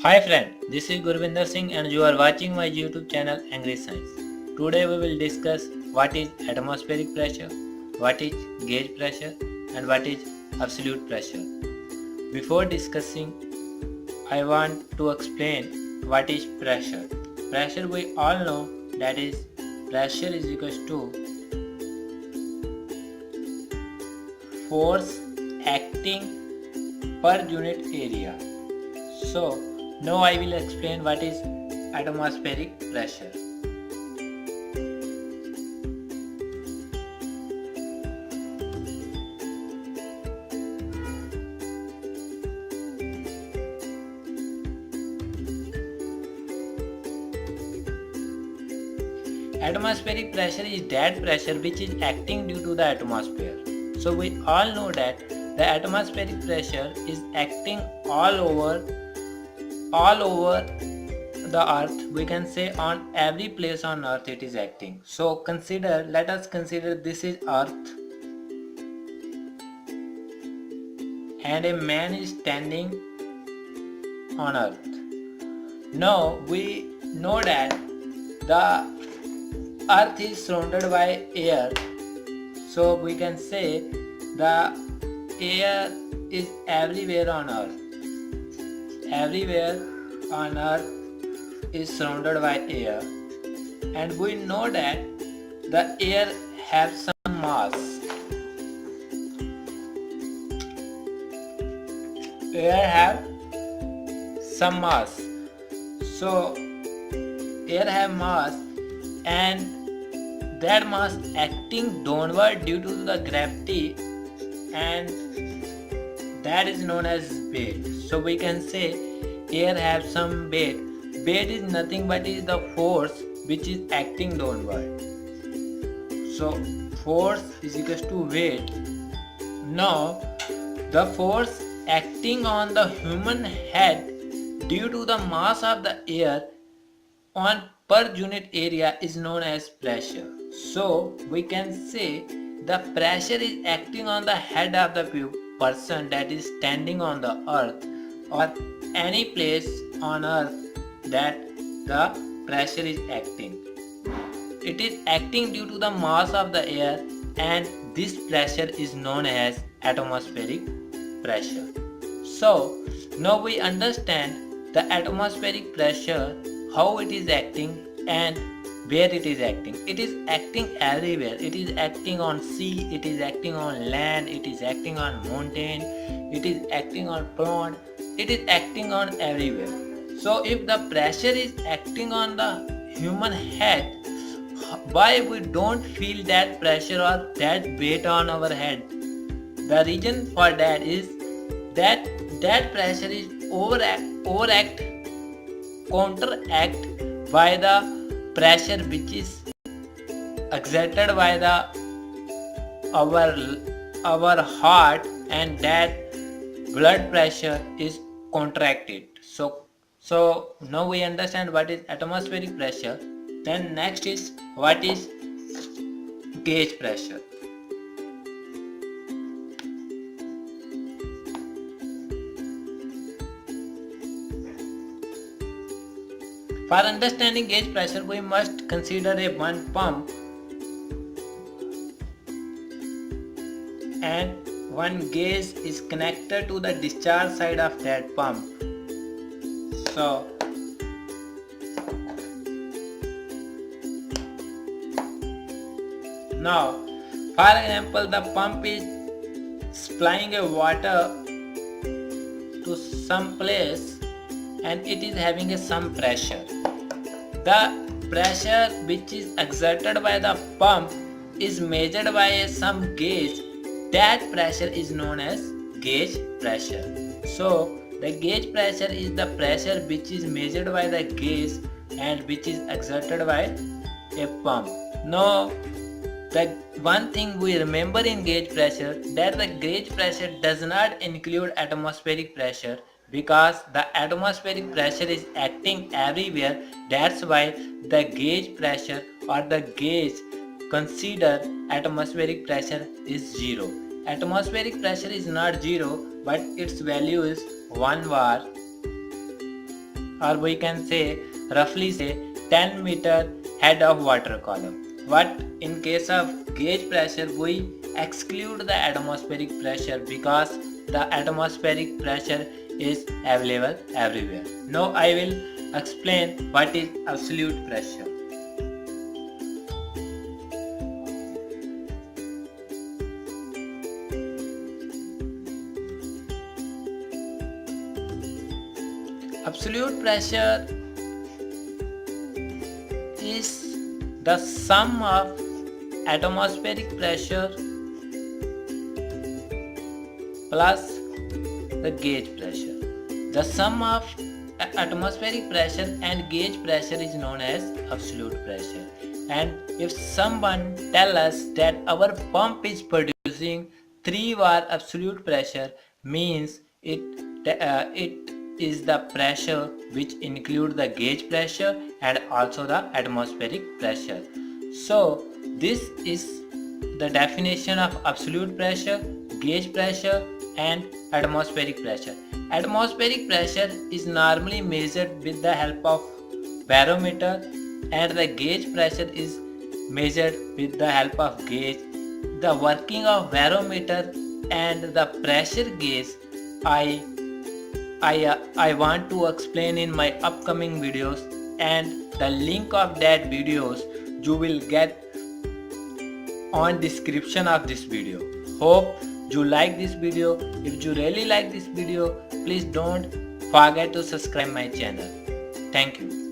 Hi friend, this is Gurvinder Singh and you are watching my YouTube channel Angry Science. Today we will discuss what is atmospheric pressure, what is gauge pressure and what is absolute pressure. Before discussing, I want to explain what is pressure. Pressure we all know, that is pressure is equals to force acting per unit area. So now I will explain what is atmospheric pressure. Atmospheric pressure is that pressure which is acting due to the atmosphere. So we all know that the atmospheric pressure is acting all over the earth. We can say on every place on earth it is acting. So let us consider this is earth and a man is standing on earth. Now we know that the earth is surrounded by air. So we can say the air is everywhere on earth. Everywhere on earth is surrounded by air, and we know that the air has some mass. Air have some mass. So air have mass, and that mass acting downward due to the gravity, and that is known as weight. So we can say air have some weight. Weight is nothing but is the force which is acting downward. So force is equals to weight. Now the force acting on the human head due to the mass of the air on per unit area is known as pressure. So we can say the pressure is acting on the head of the person that is standing on the earth or any place on earth that the pressure is acting. It is acting due to the mass of the air, and this pressure is known as atmospheric pressure. So now we understand the atmospheric pressure, how it is acting and where it is acting. It is acting everywhere. It is acting on sea, it is acting on land, it is acting on mountain, it is acting on pond, it is acting on everywhere. So if the pressure is acting on the human head, why we don't feel that pressure or that weight on our head? The reason for that is that pressure is counteract by the pressure which is exerted by the our heart, and that blood pressure is contracted. So now we understand what is atmospheric pressure. Then next is what is gauge pressure. For understanding gauge pressure, we must consider a one pump and one gauge is connected to the discharge side of that pump. So now, for example, the pump is supplying a water to some place and it is having some pressure. The pressure which is exerted by the pump is measured by some gauge. That pressure is known as gauge pressure. So the gauge pressure is the pressure which is measured by the gauge and which is exerted by a pump. Now the one thing we remember in gauge pressure, that the gauge pressure does not include atmospheric pressure, because the atmospheric pressure is acting everywhere. That's why the gauge pressure or the gauge consider atmospheric pressure is 0. Atmospheric pressure is not 0, but its value is 1 bar or we can say roughly say 10 meter head of water column. But in case of gauge pressure, we exclude the atmospheric pressure because the atmospheric pressure is available everywhere. Now I will explain what is absolute pressure. Absolute pressure is the sum of atmospheric pressure plus the gauge pressure. The sum of atmospheric pressure and gauge pressure is known as absolute pressure. And if someone tell us that our pump is producing 3 bar absolute pressure, means it is the pressure which include the gauge pressure and also the atmospheric pressure. So this is the definition of absolute pressure, gauge pressure and atmospheric pressure. Atmospheric pressure is normally measured with the help of barometer and the gauge pressure is measured with the help of gauge. The working of barometer and the pressure gauge I want to explain in my upcoming videos, and the link of that videos you will get on description of this video. Hope you like this video. If you really like this video, please don't forget to subscribe my channel. Thank you.